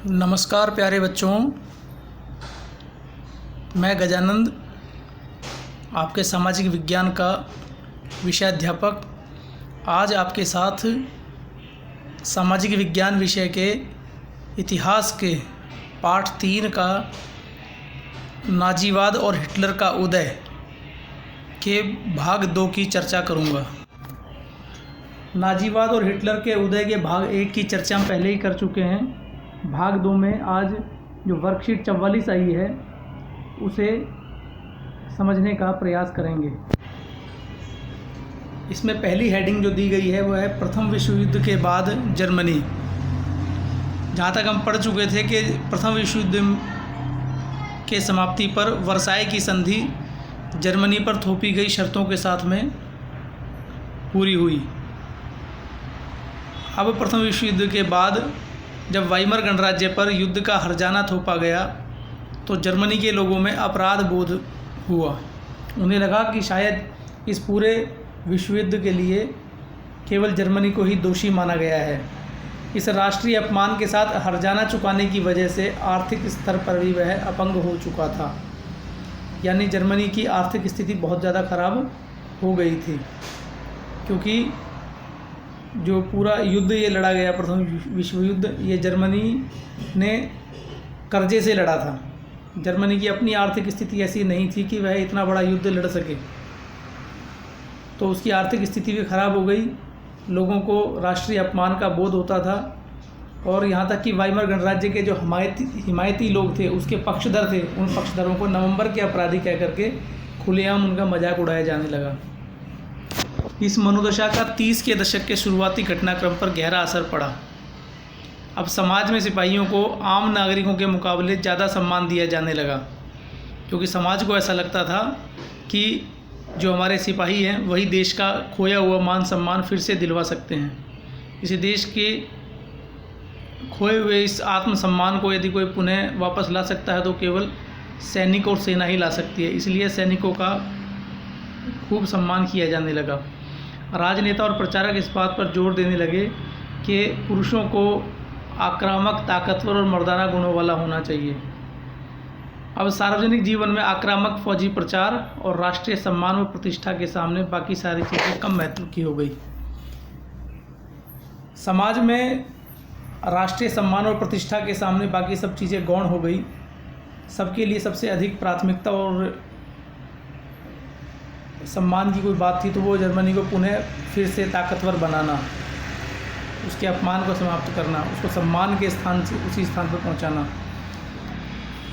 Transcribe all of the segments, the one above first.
नमस्कार प्यारे बच्चों, मैं गजानंद आपके सामाजिक विज्ञान का विषय अध्यापक आज आपके साथ सामाजिक विज्ञान विषय के इतिहास के पाठ 3 का नाजीवाद और हिटलर का उदय के भाग 2 की चर्चा करूंगा। नाजीवाद और हिटलर के उदय के भाग 1 की चर्चा हम पहले ही कर चुके हैं। भाग 2 में आज जो वर्कशीट 44 आई है उसे समझने का प्रयास करेंगे। इसमें पहली हेडिंग जो दी गई है वो है प्रथम विश्व युद्ध के बाद जर्मनी। जहाँ तक हम पढ़ चुके थे कि प्रथम विश्व युद्ध के समाप्ति पर वर्साई की संधि जर्मनी पर थोपी गई शर्तों के साथ में पूरी हुई। अब प्रथम विश्व युद्ध के बाद जब वाइमर गणराज्य पर युद्ध का हर्जाना थोपा गया तो जर्मनी के लोगों में अपराध बोध हुआ। उन्हें लगा कि शायद इस पूरे विश्व युद्ध के लिए केवल जर्मनी को ही दोषी माना गया है। इस राष्ट्रीय अपमान के साथ हर्जाना चुकाने की वजह से आर्थिक स्तर पर भी वह अपंग हो चुका था, यानी जर्मनी की आर्थिक स्थिति बहुत ज़्यादा खराब हो गई थी, क्योंकि जो पूरा युद्ध ये लड़ा गया प्रथम विश्व युद्ध, ये जर्मनी ने कर्जे से लड़ा था। जर्मनी की अपनी आर्थिक स्थिति ऐसी नहीं थी कि वह इतना बड़ा युद्ध लड़ सके, तो उसकी आर्थिक स्थिति भी खराब हो गई। लोगों को राष्ट्रीय अपमान का बोध होता था और यहाँ तक कि वाइमर गणराज्य के जो हिमायती लोग थे, उसके पक्षधर थे, उन पक्षधरों को नवंबर के अपराधी कह करके खुलेआम उनका मजाक उड़ाया जाने लगा। इस मनोदशा का 30 के दशक के शुरुआती घटनाक्रम पर गहरा असर पड़ा। अब समाज में सिपाहियों को आम नागरिकों के मुकाबले ज़्यादा सम्मान दिया जाने लगा, क्योंकि समाज को ऐसा लगता था कि जो हमारे सिपाही हैं वही देश का खोया हुआ मान सम्मान फिर से दिलवा सकते हैं। इसी देश के खोए हुए इस आत्मसम्मान को यदि कोई पुनः वापस ला सकता है तो केवल सैनिक और सेना ही ला सकती है। इसलिए सैनिकों का खूब सम्मान किया जाने लगा। राजनेता और प्रचारक इस बात पर जोर देने लगे कि पुरुषों को आक्रामक, ताकतवर और मर्दाना गुणों वाला होना चाहिए। अब सार्वजनिक जीवन में आक्रामक फौजी प्रचार और राष्ट्रीय सम्मान और प्रतिष्ठा के सामने बाकी सारी चीज़ें कम महत्व की हो गई। समाज में राष्ट्रीय सम्मान और प्रतिष्ठा के सामने बाकी सब चीज़ें गौण हो गई। सबके लिए सबसे अधिक प्राथमिकता और सम्मान की कोई बात थी तो वो जर्मनी को पुनः फिर से ताकतवर बनाना, उसके अपमान को समाप्त करना, उसको सम्मान के स्थान से उसी स्थान पर पहुंचाना।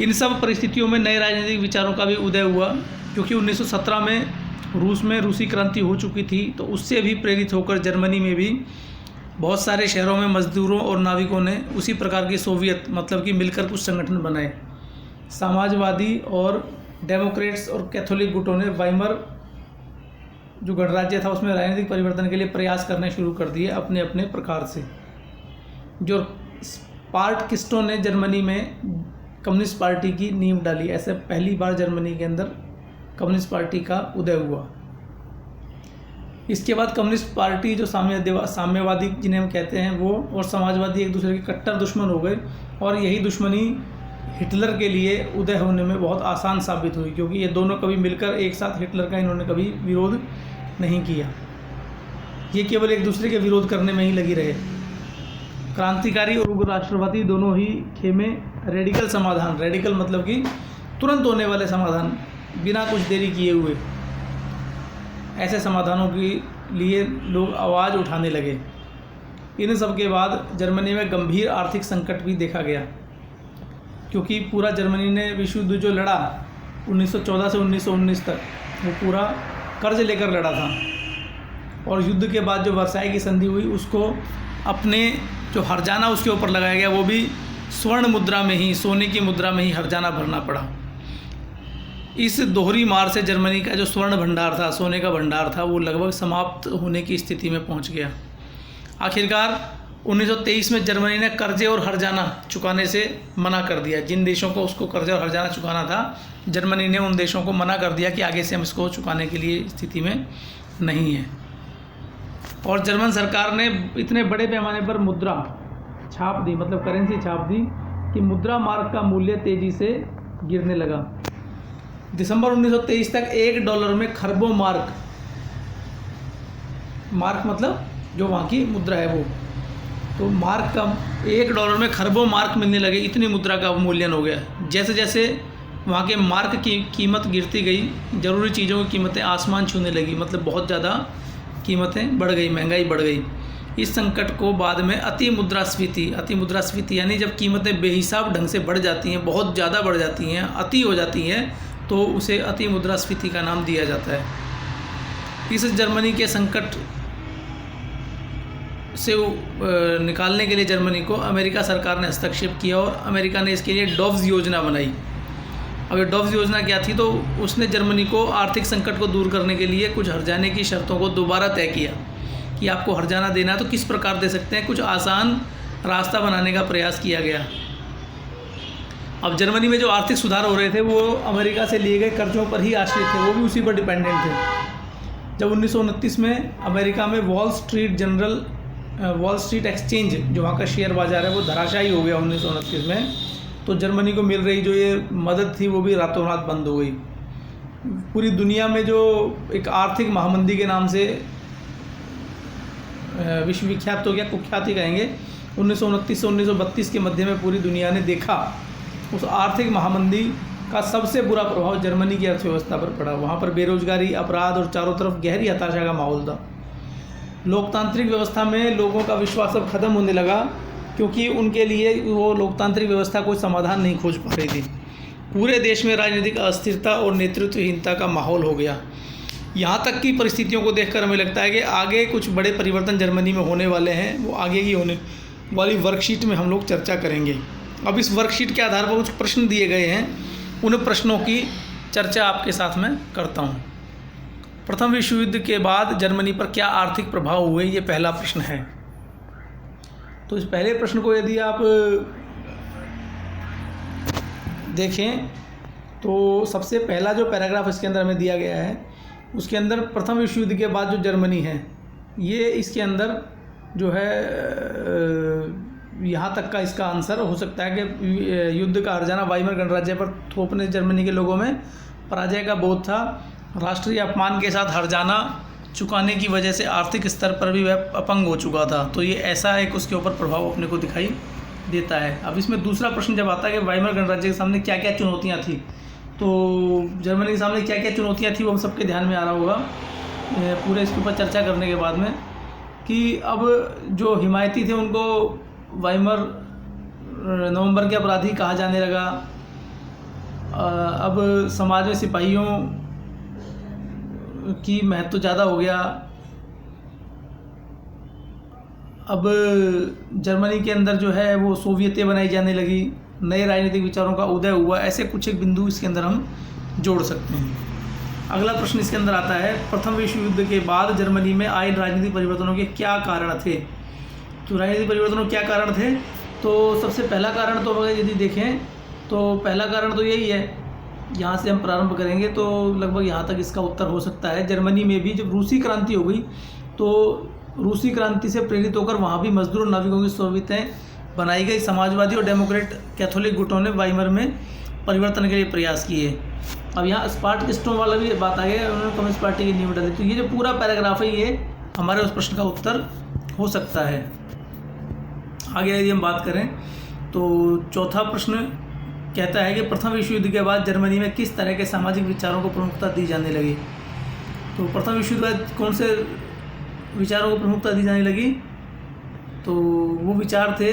इन सब परिस्थितियों में नए राजनीतिक विचारों का भी उदय हुआ, क्योंकि 1917 में रूस में रूसी क्रांति हो चुकी थी, तो उससे भी प्रेरित होकर जर्मनी में भी बहुत सारे शहरों में मजदूरों और नाविकों ने उसी प्रकार की सोवियत मतलब कि मिलकर कुछ संगठन बनाए। समाजवादी और डेमोक्रेट्स और कैथोलिक गुटों ने वाइमर जो गणराज्य था उसमें राजनीतिक परिवर्तन के लिए प्रयास करने शुरू कर दिए अपने अपने प्रकार से। जो स्पार्टकिस्टों ने जर्मनी में कम्युनिस्ट पार्टी की नींव डाली। ऐसे पहली बार जर्मनी के अंदर कम्युनिस्ट पार्टी का उदय हुआ। इसके बाद कम्युनिस्ट पार्टी जो साम्यवादी जिन्हें हम कहते हैं वो और समाजवादी एक दूसरे के कट्टर दुश्मन हो गए, और यही दुश्मनी हिटलर के लिए उदय होने में बहुत आसान साबित हुई, क्योंकि ये दोनों कभी मिलकर एक साथ हिटलर का इन्होंने कभी विरोध नहीं किया। ये केवल एक दूसरे के विरोध करने में ही लगी रहे। क्रांतिकारी और उग्र राष्ट्रवादी दोनों ही खेमे रेडिकल समाधान, रेडिकल मतलब कि तुरंत होने वाले समाधान, बिना कुछ देरी किए हुए, ऐसे समाधानों के लिए लोग आवाज़ उठाने लगे। इन सब के बाद जर्मनी में गंभीर आर्थिक संकट भी देखा गया, क्योंकि पूरा जर्मनी ने विश्व युद्ध जो लड़ा 1914 से 1919 तक, वो पूरा कर्ज लेकर लड़ा था। और युद्ध के बाद जो वर्साई की संधि हुई उसको अपने जो हर्जाना उसके ऊपर लगाया गया, वो भी स्वर्ण मुद्रा में ही, सोने की मुद्रा में ही हर्जाना भरना पड़ा। इस दोहरी मार से जर्मनी का जो स्वर्ण भंडार था, सोने का भंडार था, वो लगभग समाप्त होने की स्थिति में पहुंच गया। आखिरकार 1923 में जर्मनी ने कर्जे और हर्जाना चुकाने से मना कर दिया। जिन देशों को उसको कर्जे और हर्जाना चुकाना था, जर्मनी ने उन देशों को मना कर दिया कि आगे से हम इसको चुकाने के लिए स्थिति में नहीं है। और जर्मन सरकार ने इतने बड़े पैमाने पर मुद्रा छाप दी, मतलब करेंसी छाप दी, कि मुद्रा मार्क का मूल्य तेज़ी से गिरने लगा। दिसंबर 1923 तक $1 में खरबों मार्क मतलब जो वहाँ की मुद्रा है वो, तो मार्क का $1 में खरबों मार्क मिलने लगे, इतनी मुद्रा का मूल्यन हो गया। जैसे जैसे वहाँ के मार्क की कीमत गिरती गई, ज़रूरी चीज़ों की कीमतें आसमान छूने लगी, मतलब बहुत ज़्यादा कीमतें बढ़ गई, महंगाई बढ़ गई। इस संकट को बाद में अति मुद्रास्फीति यानी जब कीमतें बेहिसाब ढंग से बढ़ जाती हैं, बहुत ज़्यादा बढ़ जाती हैं, अति हो जाती हैं, तो उसे अति मुद्रास्फीति का नाम दिया जाता है। इस जर्मनी के संकट से निकालने के लिए जर्मनी को अमेरिका सरकार ने हस्तक्षेप किया और अमेरिका ने इसके लिए डॉव्स योजना बनाई। अब ये डॉव्स योजना क्या थी, तो उसने जर्मनी को आर्थिक संकट को दूर करने के लिए कुछ हर्जाने की शर्तों को दोबारा तय किया कि आपको हर्जाना देना है तो किस प्रकार दे सकते हैं, कुछ आसान रास्ता बनाने का प्रयास किया गया। अब जर्मनी में जो आर्थिक सुधार हो रहे थे वो अमेरिका से लिए गए कर्जों पर ही आश्रित थे, वो भी उसी पर डिपेंडेंट थे। जब 1929 में अमेरिका में वॉल स्ट्रीट एक्सचेंज, जो वहाँ का शेयर बाजार है, वो धराशायी हो गया 1929 में, तो जर्मनी को मिल रही जो ये मदद थी वो भी रातों रात बंद हो गई। पूरी दुनिया में जो एक आर्थिक महामंदी के नाम से विश्वविख्यात तो क्या कुख्यात ही कहेंगे, 1929 से 1932 के मध्य में पूरी दुनिया ने देखा, उस आर्थिक महामंदी का सबसे बुरा प्रभाव जर्मनी की अर्थव्यवस्था पर पड़ा। वहाँ पर बेरोजगारी, अपराध और चारों तरफ गहरी हताशा का माहौल था। लोकतांत्रिक व्यवस्था में लोगों का विश्वास अब खत्म होने लगा, क्योंकि उनके लिए वो लोकतांत्रिक व्यवस्था कोई समाधान नहीं खोज पा रही थी। पूरे देश में राजनीतिक अस्थिरता और नेतृत्वहीनता का माहौल हो गया। यहाँ तक की परिस्थितियों को देखकर हमें लगता है कि आगे कुछ बड़े परिवर्तन जर्मनी में होने वाले हैं, वो आगे की होने वाली वर्कशीट में हम लोग चर्चा करेंगे। अब इस वर्कशीट के आधार पर कुछ प्रश्न दिए गए हैं, उन प्रश्नों की चर्चा आपके साथ में करता हूँ। प्रथम विश्व युद्ध के बाद जर्मनी पर क्या आर्थिक प्रभाव हुए, ये पहला प्रश्न है। तो इस पहले प्रश्न को यदि आप देखें तो सबसे पहला जो पैराग्राफ इसके अंदर हमें दिया गया है, उसके अंदर प्रथम विश्व युद्ध के बाद जो जर्मनी है, ये इसके अंदर जो है यहाँ तक का इसका आंसर हो सकता है कि युद्ध का हर्जाना वाइमर गणराज्य पर थोपने जर्मनी के लोगों में पराजय का बोध था। राष्ट्रीय अपमान के साथ हर्जाना चुकाने की वजह से आर्थिक स्तर पर भी वह अपंग हो चुका था, तो ये ऐसा एक उसके ऊपर प्रभाव अपने को दिखाई देता है। अब इसमें दूसरा प्रश्न जब आता है कि वाइमर गणराज्य के सामने क्या क्या चुनौतियाँ थी, तो जर्मनी के सामने क्या क्या चुनौतियाँ थी वो हम सबके ध्यान में आ रहा होगा पूरे इसके ऊपर चर्चा करने के बाद में, कि अब जो हिमायती थे उनको वाइमर नवंबर के अपराधी कहा जाने लगा। अब समाज में सिपाहियों की महत्व ज़्यादा हो गया। अब जर्मनी के अंदर जो है वो सोवियतें बनाई जाने लगी, नए राजनीतिक विचारों का उदय हुआ। ऐसे कुछ एक बिंदु इसके अंदर हम जोड़ सकते हैं। अगला प्रश्न इसके अंदर आता है, प्रथम विश्व युद्ध के बाद जर्मनी में आए राजनीतिक परिवर्तनों के क्या कारण थे। तो राजनीतिक परिवर्तनों के क्या कारण थे, तो सबसे पहला कारण तो अगर यदि देखें तो पहला कारण तो यही है, यहाँ से हम प्रारंभ करेंगे तो लगभग यहाँ तक इसका उत्तर हो सकता है। जर्मनी में भी जब रूसी क्रांति हो गई तो रूसी क्रांति से प्रेरित होकर वहाँ भी मजदूर और नाविकों की सोवियतें बनाई गई। समाजवादी और डेमोक्रेट कैथोलिक गुटों ने वाइमर में परिवर्तन के लिए प्रयास किए। अब यहाँ स्पार्टकिस्टों वाला भी बात आ गया, उन्होंने कम्युनिस्ट पार्टी की नींव डाली। तो ये जो पूरा पैराग्राफ है ये हमारे उस प्रश्न का उत्तर हो सकता है। आगे यदि हम बात करें तो चौथा प्रश्न कहता है कि प्रथम विश्व युद्ध के बाद जर्मनी में किस तरह के सामाजिक विचारों को प्रमुखता दी जाने लगी। तो प्रथम विश्व युद्ध के बाद कौन से विचारों को प्रमुखता दी जाने लगी, तो वो विचार थे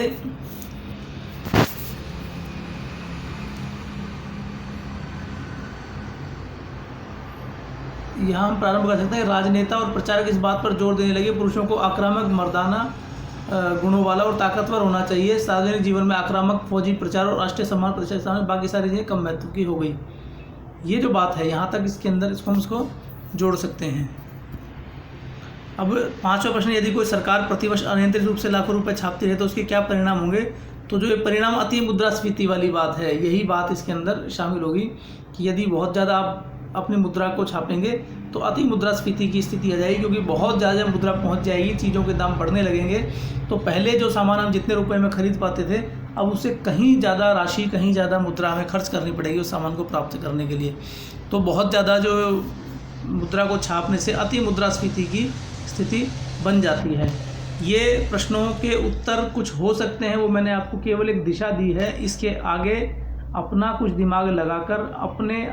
यहाँ हम प्रारंभ कर सकते हैं। राजनेता और प्रचारक इस बात पर जोर देने लगे पुरुषों को आक्रामक, मर्दाना गुणों वाला और ताकतवर होना चाहिए। सार्वजनिक जीवन में आक्रामक, फौजी प्रचार और राष्ट्रीय सम्मान प्रतिष्ठा सामने बाकी सारी चीज़ें कम महत्व की हो गई। ये जो बात है यहाँ तक इसके अंदर इसको हम उसको जोड़ सकते हैं। अब पांचवा प्रश्न, यदि कोई सरकार प्रतिवर्ष अनियंत्रित रूप से लाखों रुपए छापती रहे तो उसके क्या परिणाम होंगे। तो जो ये परिणाम अति मुद्रास्फीति वाली बात है, यही बात इसके अंदर शामिल होगी कि यदि बहुत ज़्यादा आप अपनी मुद्रा को छापेंगे तो अति मुद्रास्फीति की स्थिति आ जाएगी, क्योंकि बहुत ज़्यादा मुद्रा पहुंच जाएगी, चीज़ों के दाम बढ़ने लगेंगे। तो पहले जो सामान हम जितने रुपए में खरीद पाते थे अब उसे कहीं ज़्यादा राशि, कहीं ज़्यादा मुद्रा हमें खर्च करनी पड़ेगी उस सामान को प्राप्त करने के लिए। तो बहुत ज़्यादा जो मुद्रा को छापने से अति मुद्रास्फीति की स्थिति बन जाती है। ये प्रश्नों के उत्तर कुछ हो सकते हैं, वो मैंने आपको केवल एक दिशा दी है। इसके आगे अपना कुछ दिमाग लगाकर अपने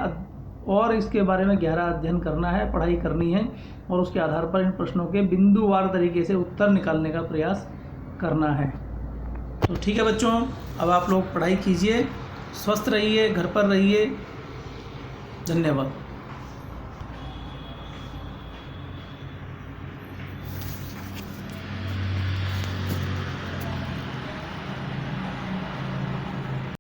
और इसके बारे में गहरा अध्ययन करना है, पढ़ाई करनी है और उसके आधार पर इन प्रश्नों के बिंदुवार तरीके से उत्तर निकालने का प्रयास करना है। तो ठीक है बच्चों, अब आप लोग पढ़ाई कीजिए, स्वस्थ रहिए, घर पर रहिए। धन्यवाद।